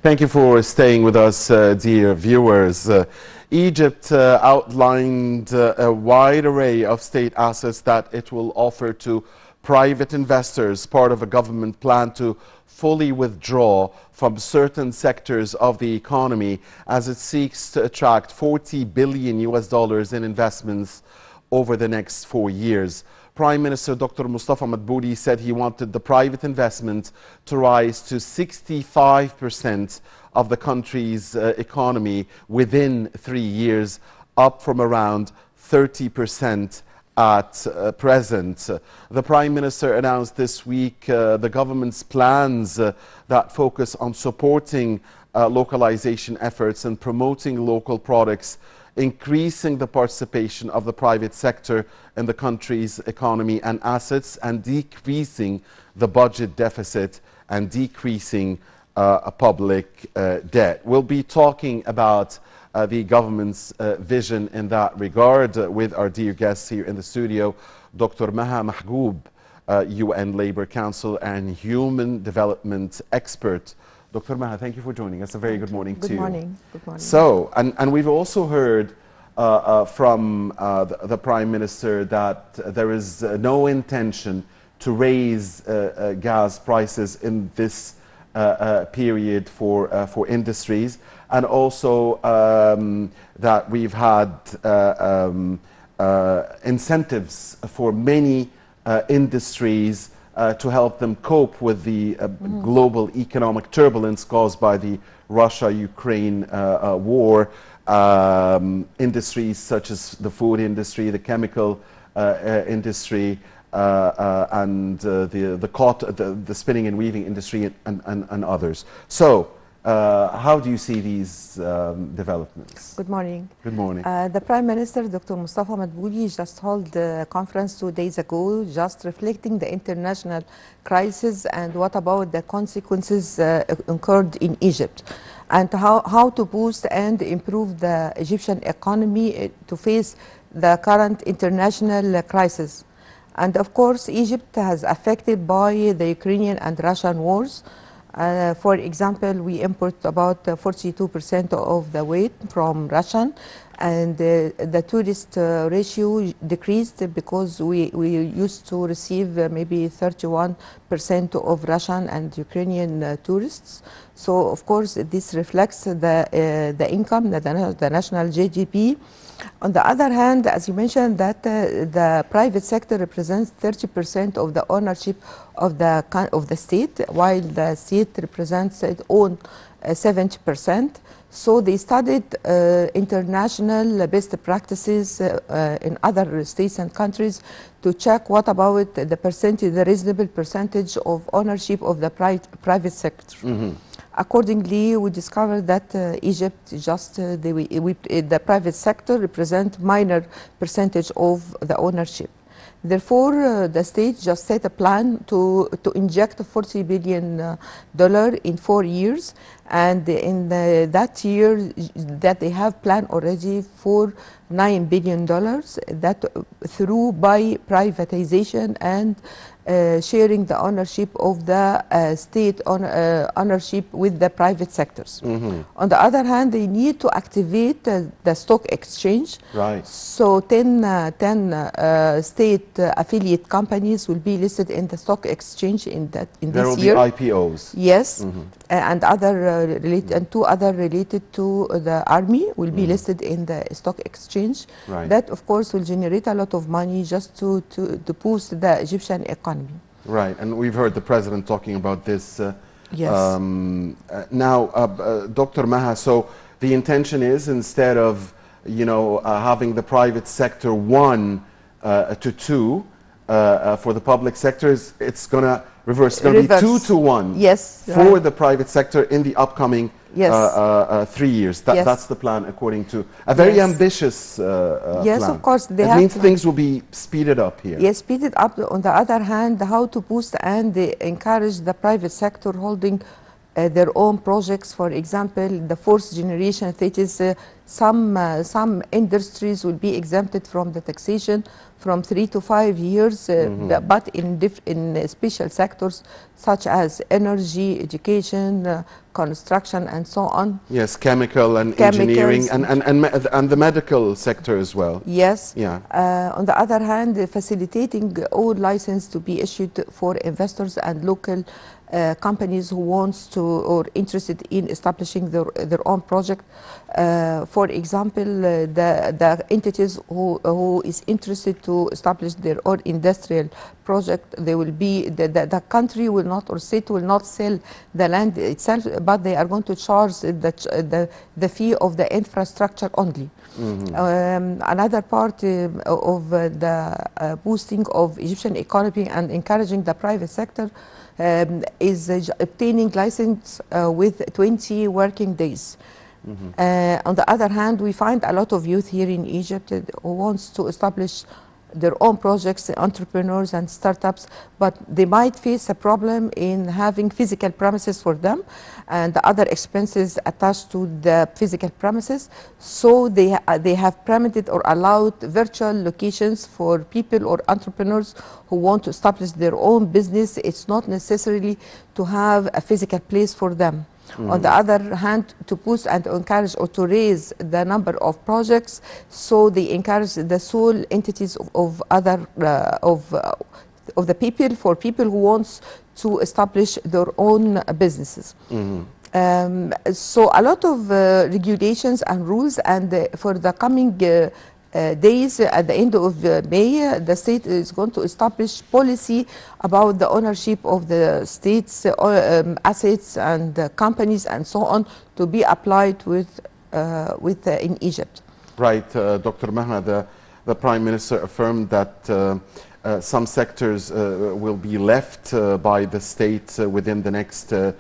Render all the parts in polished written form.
Thank you for staying with us, dear viewers. Egypt outlined a wide array of state assets that it will offer to private investors, part of a government plan to fully withdraw from certain sectors of the economy as it seeks to attract $40 billion in investments over the next 4 years. Prime Minister Dr. Mustafa Mahgoub said he wanted the private investment to rise to 65% of the country's economy within 3 years, up from around 30% at present. The Prime Minister announced this week the government's plans that focus on supporting localization efforts and promoting local products, increasing the participation of the private sector in the country's economy and assets, and decreasing the budget deficit and decreasing public debt. We'll be talking about the government's vision in that regard with our dear guests here in the studio, Dr. Maha Mahgoub, UN Labour Council and Human Development Expert. Dr. Maha, thank you for joining us. A very good morning to you. Good morning. Good morning. So, and we've also heard from the Prime Minister that there is no intention to raise gas prices in this period for industries, and also that we've had incentives for many industries to help them cope with the global economic turbulence caused by the Russia-Ukraine war. Industries such as the food industry, the chemical industry, and the spinning and weaving industry, and others. So, how do you see these developments? Good morning. Good morning. The Prime Minister, Dr. Mustafa Mahgoub, just held a conference 2 days ago, just reflecting the international crisis and what about the consequences incurred in Egypt, and how to boost and improve the Egyptian economy to face the current international crisis. And of course, Egypt has affected by the Ukrainian and Russian wars. For example, we import about 42% of the weight from Russian, and the tourist ratio decreased because we used to receive maybe 31% of Russian and Ukrainian tourists. So of course this reflects the income, the national GDP. On the other hand, as you mentioned, that the private sector represents 30% of the ownership of the state, while the state represents its own 70%. So they studied international best practices in other states and countries to check what about the percentage, the reasonable percentage of ownership of the private sector. Mm-hmm. Accordingly, we discovered that Egypt the private sector represent minor percentage of the ownership. Therefore, the state just set a plan to inject $40 billion in 4 years, and in that year that they have planned already for $9 billion that through by privatization and sharing the ownership of the state ownership with the private sectors. Mm-hmm. On the other hand, they need to activate the stock exchange. Right. So 10 state affiliate companies will be listed in the stock exchange in this year. There will be IPOs. Yes, mm-hmm. And other and 2 other related to the army will be listed in the stock exchange. Right. That of course will generate a lot of money just to boost the Egyptian economy. Right, and we've heard the president talking about this. Yes. Now, Dr. Maha, so the intention is, instead of having the private sector 1 to 2 for the public sectors, it's going to reverse. It's going to be 2 to 1. Yes. For right. the private sector in the upcoming 3 years. That's the plan, according to a very ambitious plan. Yes, of course. That means things will be speeded up here. Yes, speeded up. On the other hand, how to boost and encourage the private sector holding their own projects. For example, the 4th generation, that is Some industries will be exempted from the taxation from 3 to 5 years, but in special sectors such as energy, education, construction, and so on. Yes, chemical and engineering, and the medical sector as well. Yes. Yeah. On the other hand, facilitating all license to be issued for investors and local companies who wants to or interested in establishing their own project. For example, the entities who is interested to establish their own industrial project, they will be the country will not, or state will not sell the land itself, but they are going to charge the fee of the infrastructure only. Another part of the boosting of Egyptian economy and encouraging the private sector is obtaining license with 20 working days. On the other hand, we find a lot of youth here in Egypt who wants to establish their own projects, entrepreneurs and startups, but they might face a problem in having physical premises for them and the other expenses attached to the physical premises. So they have permitted or allowed virtual locations for people or entrepreneurs who want to establish their own business. It's not necessarily to have a physical place for them. On the other hand, to boost and encourage or to raise the number of projects, so they encourage the sole entities of the people, for people who wants to establish their own businesses. So a lot of regulations and rules, and for the coming days, at the end of May, the state is going to establish policy about the ownership of the state's assets and companies and so on, to be applied in Egypt. Right, Dr. Maha, the Prime Minister affirmed that some sectors will be left by the state within the next 3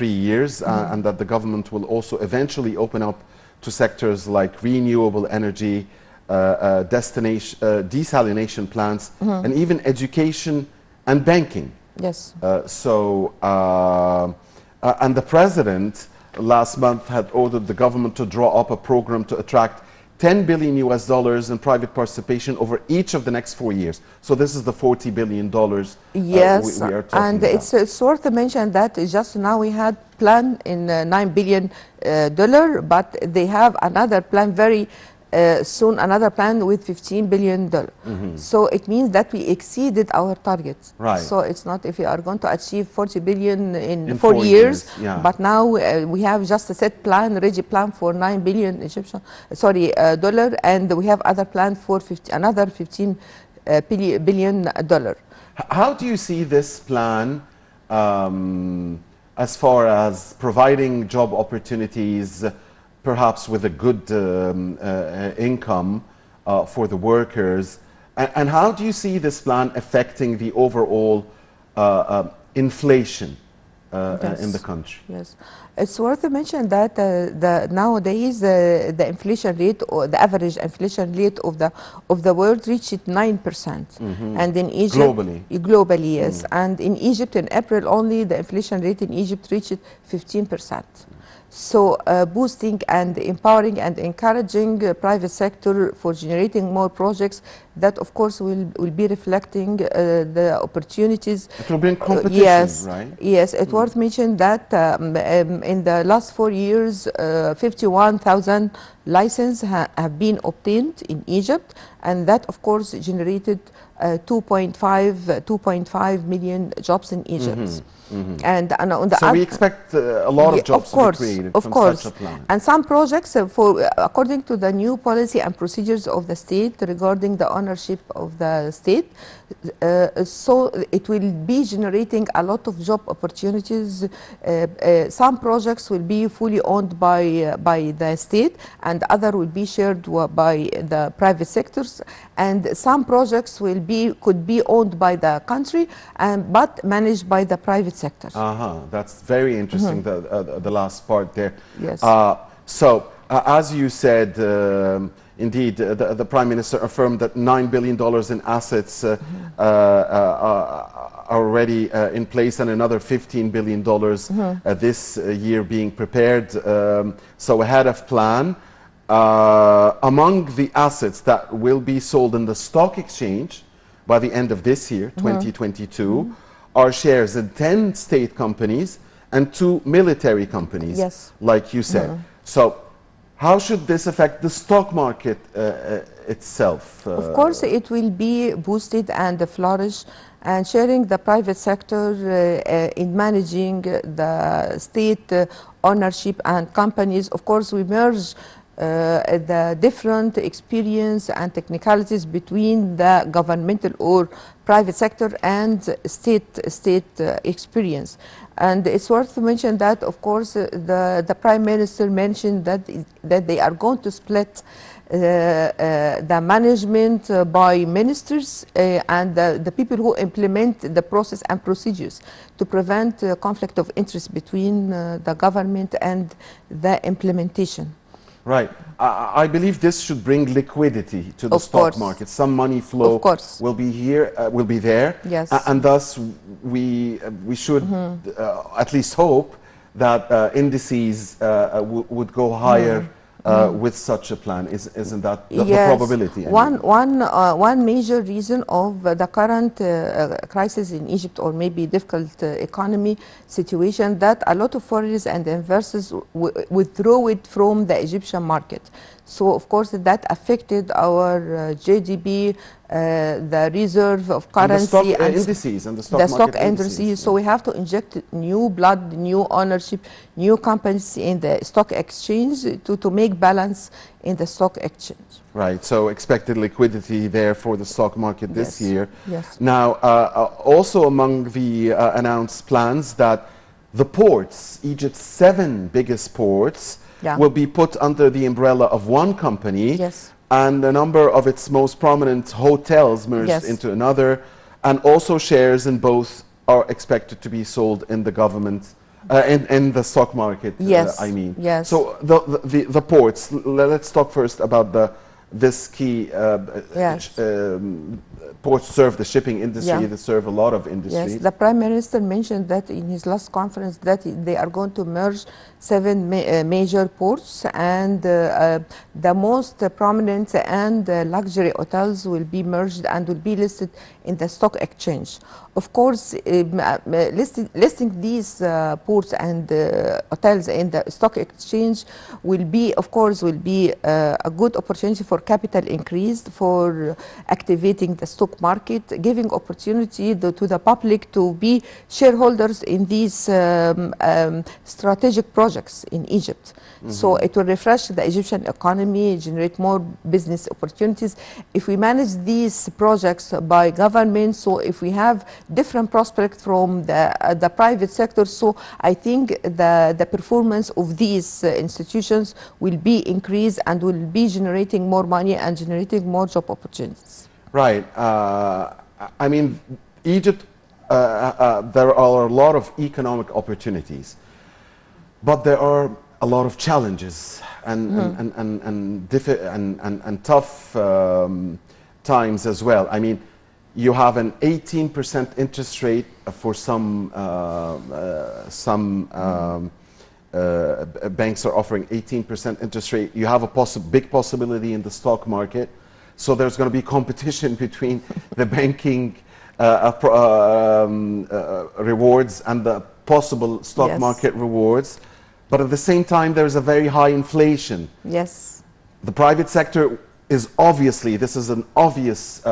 years, and that the government will also eventually open up to sectors like renewable energy, desalination plants, and even education and banking. Yes. And the president last month had ordered the government to draw up a program to attract $10 billion in private participation over each of the next 4 years. So this is the $40 billion yes, we are talking and about. It's worth to mention that just now we had plan in $9 billion, but they have another plan very soon, another plan with $15 billion. So it means that we exceeded our targets. Right. So it's not if we are going to achieve $40 billion in 4 4 years, yeah. but now we have just a set plan, rigid plan for $9 billion dollar, and we have other plan for another $15 billion. How do you see this plan as far as providing job opportunities, perhaps with a good income for the workers? And how do you see this plan affecting the overall inflation in the country? Yes, it's worth to mention that nowadays the inflation rate, or the average inflation rate of the world, reached 9%, and in Egypt globally, yes, and in Egypt in April only the inflation rate in Egypt reached 15%. So boosting and empowering and encouraging private sector for generating more projects, that of course will be reflecting the opportunities. It will be in competition, yes, right? Yes, it's worth mentioning that in the last 4 years, 51,000 licenses have been obtained in Egypt, and that of course generated 2.5 million jobs in Egypt. And on the so we expect a lot of jobs to be created from such a plan. And some projects, according to the new policy and procedures of the state regarding the ownership of the state, so it will be generating a lot of job opportunities. Some projects will be fully owned by the state, and other will be shared by the private sectors. And some projects could be owned by the country, but managed by the private sector. That's very interesting, the last part there. Yes. As you said, indeed, the Prime Minister affirmed that $9 billion in assets are already in place, and another $15 billion this year being prepared, so ahead of plan. Among the assets that will be sold in the stock exchange by the end of this year, 2022, are shares in 10 state companies and 2 military companies, Yes. like you said. So how should this affect the stock market itself? Of course, it will be boosted and flourish, and sharing the private sector in managing the state ownership and companies. Of course, we merge the different experience and technicalities between the governmental or private sector and state experience. And it's worth to mention that, of course, the Prime Minister mentioned that they are going to split the management by ministers and the people who implement the process and procedures to prevent conflict of interest between the government and the implementation. Right. I believe this should bring liquidity to the Of stock course. market. Some money flow Of course. will be here, will be there, Yes. and thus we should at least hope that indices would go higher with such a plan. Isn't that the probability? One major reason of the current crisis in Egypt, or maybe difficult economy situation, that a lot of foreigners and investors withdraw it from the Egyptian market. So of course that affected our GDP, the reserve of currency, and the stock indices and the stock market indices. So we have to inject new blood, new ownership, new companies in the stock exchange to make balance in the stock exchange. Right. So expected liquidity there for the stock market this year. Yes. Now, also among the announced plans, that the ports, Egypt's 7 biggest ports, will be put under the umbrella of one company. Yes. And a number of its most prominent hotels merged into another, and also shares in both are expected to be sold in the government, in the stock market. Yes. I mean. Yes. So the ports. Let's talk first about this key. Ports serve the shipping industry. They serve a lot of industries. Yes. The Prime Minister mentioned that in his last conference that they are going to merge 7 major ports, and the most prominent and luxury hotels will be merged and will be listed in the stock exchange. Of course, listing these ports and hotels in the stock exchange will be a good opportunity for capital increase, for activating the stock market, giving opportunity to the public to be shareholders in these strategic projects in Egypt. So it will refresh the Egyptian economy, generate more business opportunities. If we manage these projects by government, so if we have different prospects from the private sector, so I think the performance of these institutions will be increased and will be generating more money and generating more job opportunities. Right. I mean, Egypt, there are a lot of economic opportunities, but there are a lot of challenges and tough times as well. I mean, you have an 18% interest rate for some banks are offering 18% interest rate. You have a big possibility in the stock market. So there's going to be competition between the banking rewards and the possible stock market rewards. But at the same time, there's a very high inflation. Yes. The private sector is obviously, this is an obvious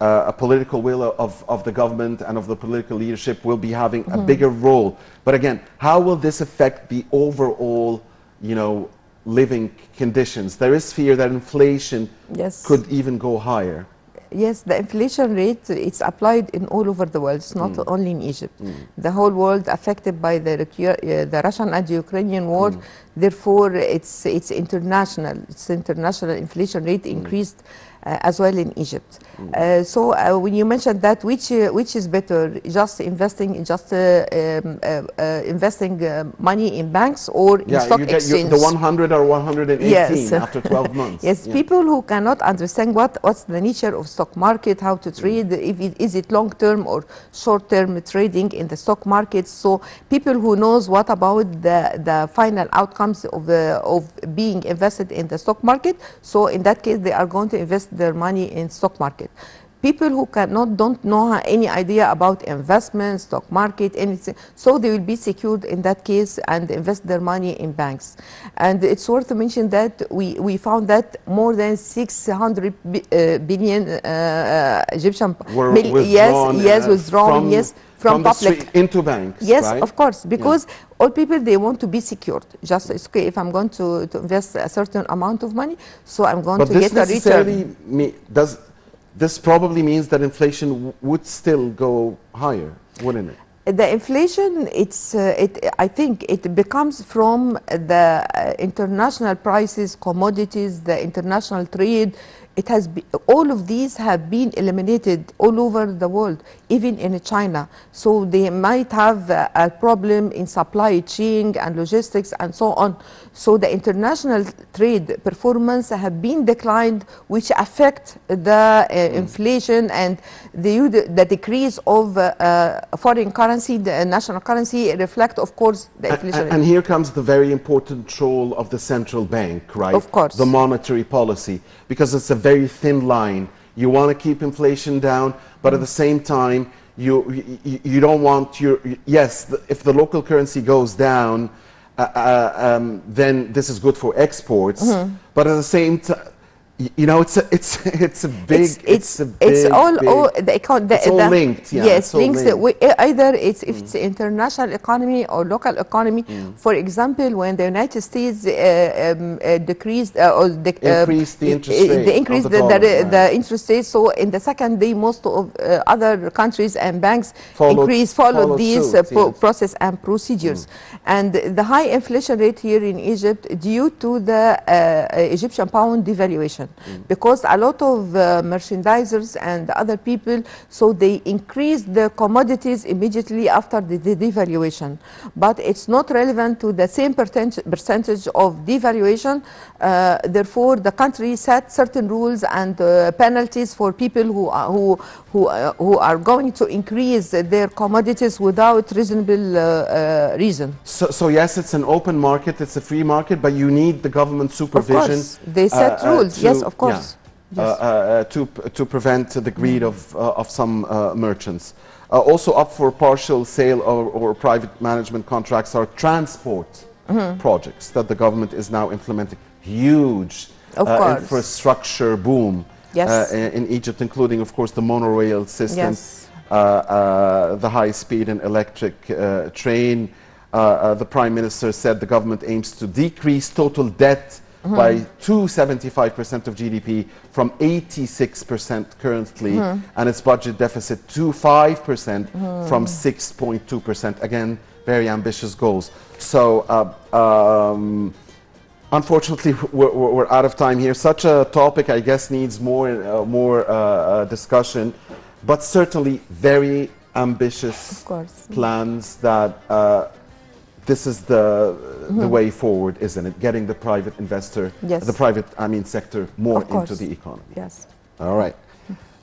a political will of the government and of the political leadership will be having a bigger role. But again, how will this affect the overall, living conditions? There is fear that inflation could even go higher. Yes, the inflation rate, it's applied in all over the world. It's not only in Egypt. The whole world affected by the Russian and Ukrainian war. Therefore, it's international. It's international inflation rate increased as well in Egypt. So when you mentioned that, which is better, just investing money in banks or in stock exchange? The 100 or 118 yes. after 12 months. Yes, people who cannot understand what's the nature of stock market, how to trade, is it long term or short term trading in the stock market. So people who knows what about the final outcomes of being invested in the stock market. So in that case, they are going to invest their money in stock market. People who don't know any idea about investment, stock market, anything, so they will be secured in that case and invest their money in banks. And it's worth to mention that we found that more than 600 billion Egyptian withdrawn from public into banks. Yes, right? Of course, because all people, they want to be secured. Just it's okay if I'm going to invest a certain amount of money, so I'm going to get a return. This probably means that inflation would still go higher, wouldn't it? The inflation, I think it becomes from the international prices, commodities, the international trade. All of these have been eliminated all over the world, even in China. So they might have a problem in supply chain and logistics and so on. So the international trade performance have been declined, which affect the inflation and the decrease of foreign currency, the national currency reflect, of course, the inflation. And here comes the very important role of the central bank, right? Of course. The monetary policy, because it's a very thin line. You want to keep inflation down, but at the same time, you don't want if the local currency goes down, then this is good for exports. But at the same time, it's a big. It's all linked. Yeah, yes, links. Linked. Either if it's international economy or local economy. For example, when the United States decreased or increased the interest rate, the interest rate. So in the second day, most of other countries and banks followed these process and procedures. And the high inflation rate here in Egypt due to the Egyptian pound devaluation. Because a lot of merchandisers and other people, so they increased the commodities immediately after the devaluation. But it's not relevant to the same percentage of devaluation. Therefore, the country set certain rules and penalties for people who are going to increase their commodities without reasonable reason. So yes, it's an open market, it's a free market, but you need the government supervision. Of course, they set rules. Yes, of course. Yeah. Yes. To prevent the greed of some merchants. Also up for partial sale or private management contracts are transport projects that the government is now implementing. Huge infrastructure boom in Egypt, including, of course, the monorail system, the high-speed and electric train. The Prime Minister said the government aims to decrease total debt by 275% of GDP from 86% currently, and its budget deficit to 5% from 6.2%. Again, very ambitious goals. So, unfortunately, we're out of time here. Such a topic, I guess, needs more discussion, but certainly very ambitious plans that. This is the way forward, isn't it? Getting the private investor, the private, sector more into the economy. Yes. All right.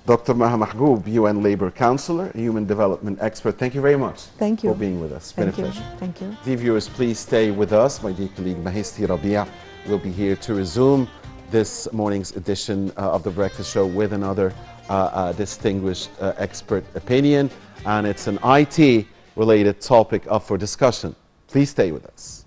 Dr. Maha Mahgoub, UN Labor Counselor, Human Development Expert, thank you very much for being with us. It's been a pleasure. Thank you. Dear viewers, please stay with us. My dear colleague Mahisti Rabia will be here to resume this morning's edition of The Breakfast Show with another distinguished expert opinion. And it's an IT-related topic up for discussion. Please stay with us.